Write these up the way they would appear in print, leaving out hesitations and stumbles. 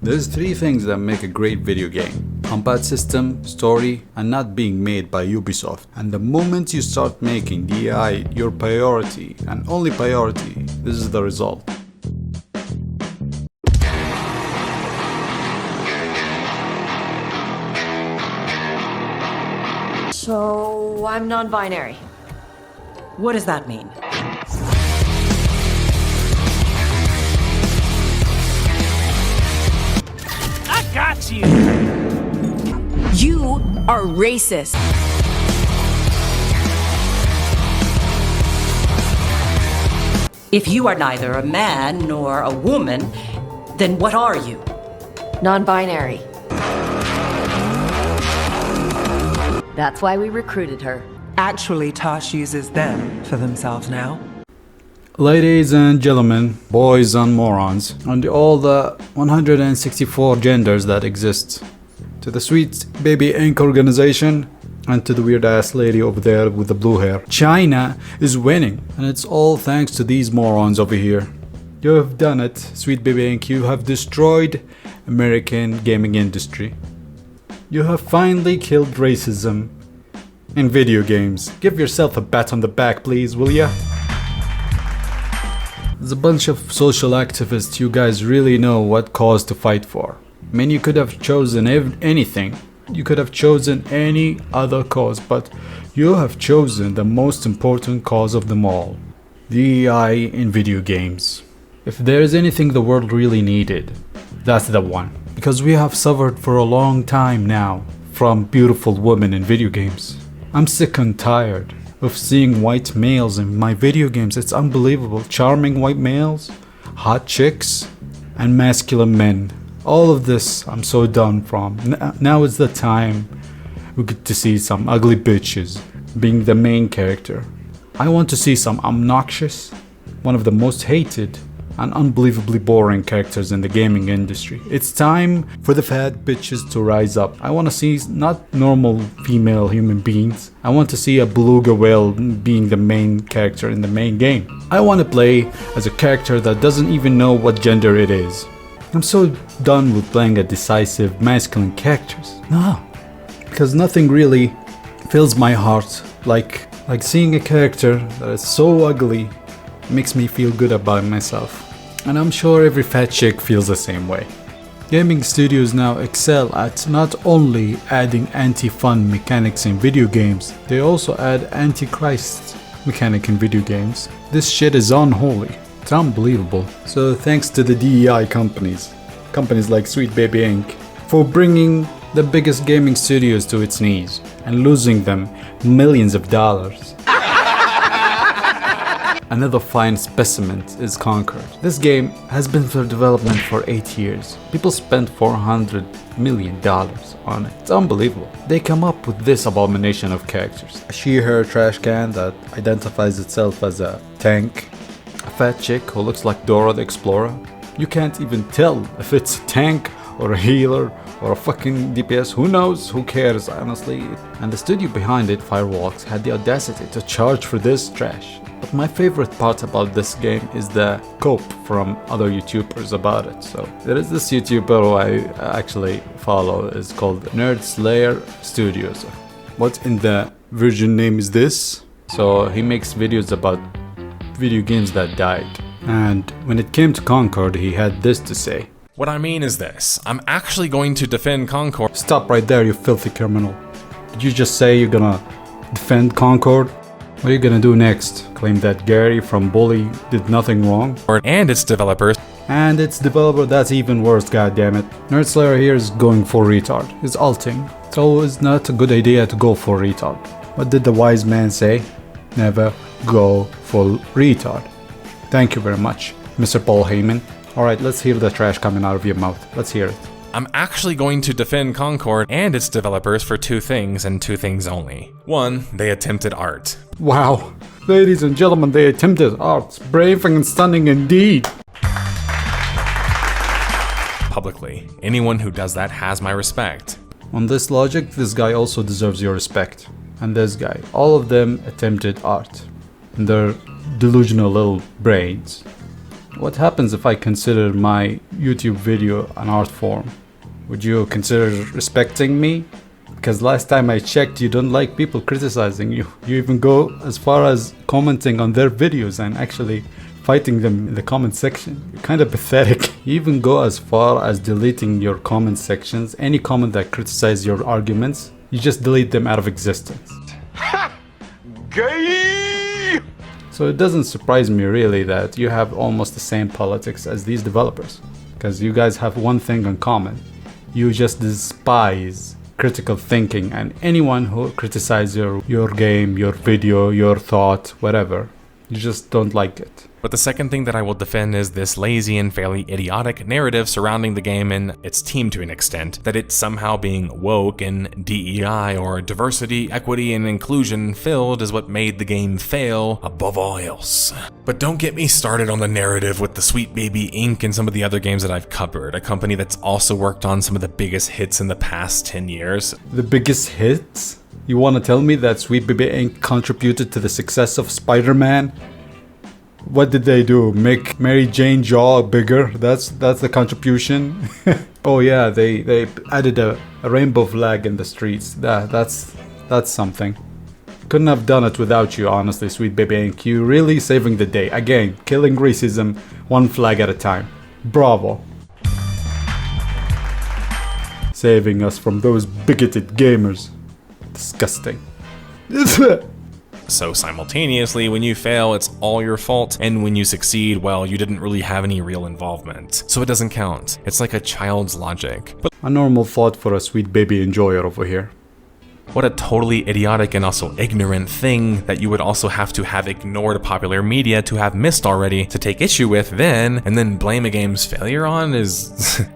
There's three things that make a great video game: combat system, story, and not being made by Ubisoft. And the moment you start making DI your priority and only priority, this is the result. So, I'm non-binary. What does that mean? I got you! You are racist. If you are neither a man nor a woman, then what are you? Non-binary. That's why we recruited her. Actually, Tosh uses them for themselves now. Ladies and gentlemen, boys and morons, and all the 164 genders that exist, to the Sweet Baby Inc. organization, and to the weird ass lady over there with the blue hair, China is winning, and it's all thanks to these morons over here. You have done it, Sweet Baby Inc. You have destroyed American gaming industry. You have finally killed racism in video games. Give yourself a pat on the back, please, will ya? There's a bunch of social activists. You guys really know what cause to fight for. I mean, you could have chosen anything. You could have chosen any other cause, but you have chosen the most important cause of them all: DEI in video games. If there is anything the world really needed, that's the one. Because we have suffered for a long time now from beautiful women in video games. I'm sick and tired of seeing white males in my video games. It's unbelievable. Charming white males, hot chicks, and masculine men. All of this I'm so done from. Now is the time we get to see some ugly bitches being the main character. I want to see some obnoxious, one of the most hated and unbelievably boring characters in the gaming industry. It's time for the fat bitches to rise up. I want to see not normal female human beings. I want to see a beluga whale being the main character in the main game. I want to play as a character that doesn't even know what gender it is. I'm so done with playing a decisive masculine characters. No, because nothing really fills my heart like seeing a character that is so ugly. Makes me feel good about myself. And I'm sure every fat chick feels the same way. Gaming studios now excel at not only adding anti-fun mechanics in video games, they also add anti-Christ mechanic in video games. This shit is unholy. It's unbelievable. So thanks to the DEI companies like Sweet Baby Inc. for bringing the biggest gaming studios to its knees and losing them millions of dollars. Another fine specimen is Concord. This game has been for development for 8 years. People spent $400 million on it. It's unbelievable. They come up with this abomination of characters. A she-her trash can that identifies itself as a tank. A fat chick who looks like Dora the Explorer. You can't even tell if it's a tank or a healer or a fucking DPS. Who knows? Who cares, honestly? And the studio behind it, Firewalks, had the audacity to charge for this trash. But my favorite part about this game is the cope from other YouTubers about it. So there is this YouTuber who I actually follow. It's called nerdSlayer Studios. What in the virgin name is this? So he makes videos about video games that died. And when it came to Concord, he had this to say. What I mean is this: I'm actually going to defend Concord. Stop right there, you filthy criminal. Did you just say you're gonna defend Concord? What are you gonna do next? Claim that Gary from Bully did nothing wrong? And its developers. And its developer, that's even worse, goddammit. nerdSlayer here is going for retard. He's ulting. So it's not a good idea to go for retard. What did the wise man say? Never go full retard. Thank you very much, Mr. Paul Heyman. Alright, let's hear the trash coming out of your mouth. Let's hear it. I'm actually going to defend Concord and its developers for two things and two things only. One, they attempted art. Wow. Ladies and gentlemen, they attempted art. Brave and stunning indeed. Publicly. Anyone who does that has my respect. On this logic, this guy also deserves your respect. And this guy. All of them attempted art. In their delusional little brains. What happens if I consider my YouTube video an art form? Would you consider respecting me? Because last time I checked, you don't like people criticizing you. You even go as far as commenting on their videos and actually fighting them in the comment section. You're kind of pathetic. You even go as far as deleting your comment sections. Any comment that criticizes your arguments, you just delete them out of existence. Gay! So it doesn't surprise me really that you have almost the same politics as these developers. Because you guys have one thing in common. You just despise critical thinking, and anyone who criticizes your game, your video, your thought, whatever, you just don't like it. But the second thing that I will defend is this lazy and fairly idiotic narrative surrounding the game and its team to an extent, that it's somehow being woke and DEI or diversity, equity, and inclusion filled is what made the game fail above all else. But don't get me started on the narrative with the Sweet Baby Inc. and some of the other games that I've covered, a company that's also worked on some of the biggest hits in the past 10 years. The biggest hits? You want to tell me that Sweet Baby Inc. contributed to the success of Spider-Man? What did they do? Make Mary Jane jaw bigger? That's the contribution? Oh yeah, they added a rainbow flag in the streets. That's something. Couldn't have done it without you, honestly, Sweet Baby Inc. You really saving the day. Again, killing racism one flag at a time. Bravo. Saving us from those bigoted gamers. Disgusting. So simultaneously, when you fail, it's all your fault, and when you succeed, well, you didn't really have any real involvement. So it doesn't count. It's like a child's logic. But A normal thought for a Sweet Baby enjoyer over here. what a totally idiotic and also ignorant thing that you would also have to have ignored popular media to have missed already to take issue with then, and then blame a game's failure on is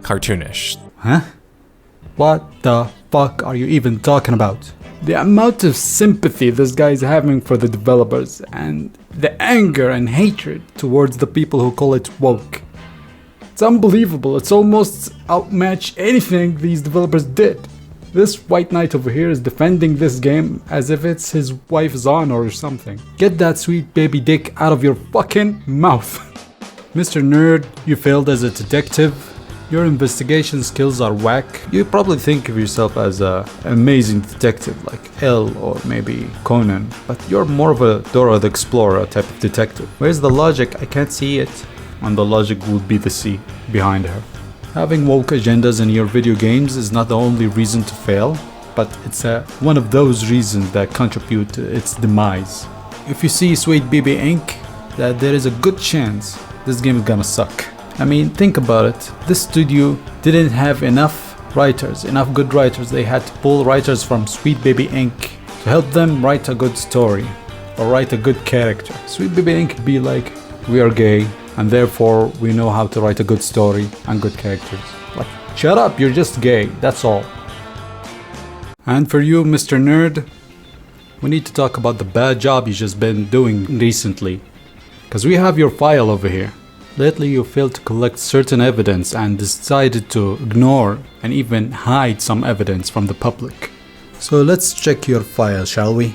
cartoonish. Huh? What the fuck are you even talking about? The amount of sympathy this guy is having for the developers and the anger and hatred towards the people who call it woke. It's unbelievable. It's almost outmatched anything these developers did. This white knight over here is defending this game as if it's his wife's honor or something. Get that Sweet Baby dick out of your fucking mouth. Mr. Nerd, you failed as a detective. Your investigation skills are whack. You probably think of yourself as an amazing detective like L or maybe Conan, but you're more of a Dora the Explorer type of detective. Where's the logic? I can't see it. And the logic would be the C behind her. Having woke agendas in your video games is not the only reason to fail, but it's one of those reasons that contribute to its demise. If you see Sweet Baby Inc., that there is a good chance this game is gonna suck. I mean, think about it. This studio didn't have enough good writers. They had to pull writers from Sweet Baby Inc. to help them write a good story or write a good character. Sweet Baby Inc. could be like, we are gay and therefore we know how to write a good story and good characters. Like, shut up, you're just gay, that's all. And for you, Mr. Nerd, we need to talk about the bad job you've just been doing recently. Because we have your file over here. Lately you failed to collect certain evidence and decided to ignore and even hide some evidence from the public. So let's check your file, shall we?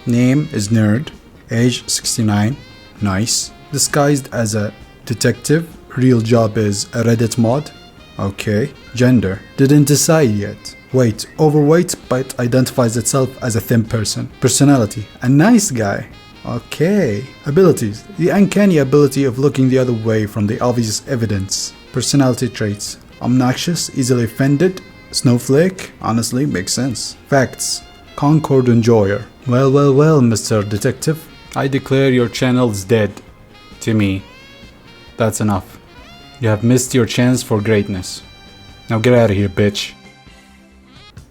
Name is Nerd, age 69, nice. Disguised as a detective, real job is a Reddit mod, okay. Gender, didn't decide yet. Weight, overweight but identifies itself as a thin person. Personality, a nice guy. Okay. Abilities. The uncanny ability of looking the other way from the obvious evidence. Personality traits. Obnoxious, easily offended. Snowflake. Honestly, makes sense. Facts. Concord enjoyer. Well, Mr. Detective. I declare your channel is dead. To me. That's enough. You have missed your chance for greatness. Now get out of here, bitch.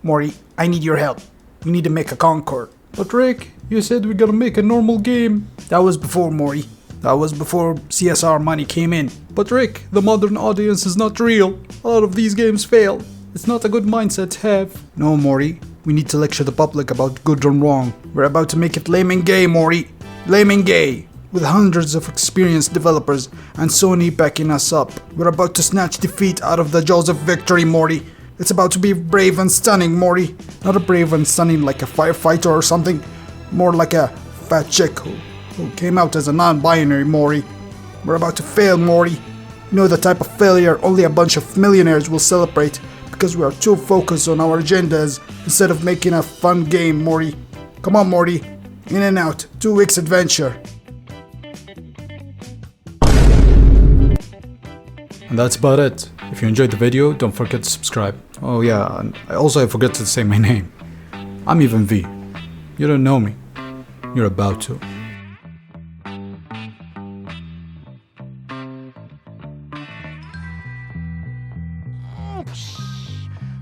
Mori, I need your help. We need to make a Concord. But Rick, you said we're gonna make a normal game. That was before, Mori. That was before CSR money came in. But Rick, the modern audience is not real. A lot of these games fail. It's not a good mindset to have. No, Mori. We need to lecture the public about good and wrong. We're about to make it lame and gay, Mori. Lame and gay. With hundreds of experienced developers and Sony backing us up. We're about to snatch defeat out of the jaws of victory, Mori. It's about to be brave and stunning, Mori. Not a brave and stunning like a firefighter or something. More like a fat chick who came out as a non-binary, Mori. We're about to fail, Morty. You know the type of failure only a bunch of millionaires will celebrate because we are too focused on our agendas instead of making a fun game, Morty. Come on, Morty. In and out. 2 weeks adventure. And that's about it. If you enjoyed the video, don't forget to subscribe. Oh yeah, and I forgot to say my name. I'm Even V. You don't know me. You're about to.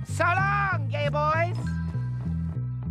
So long, gay boys!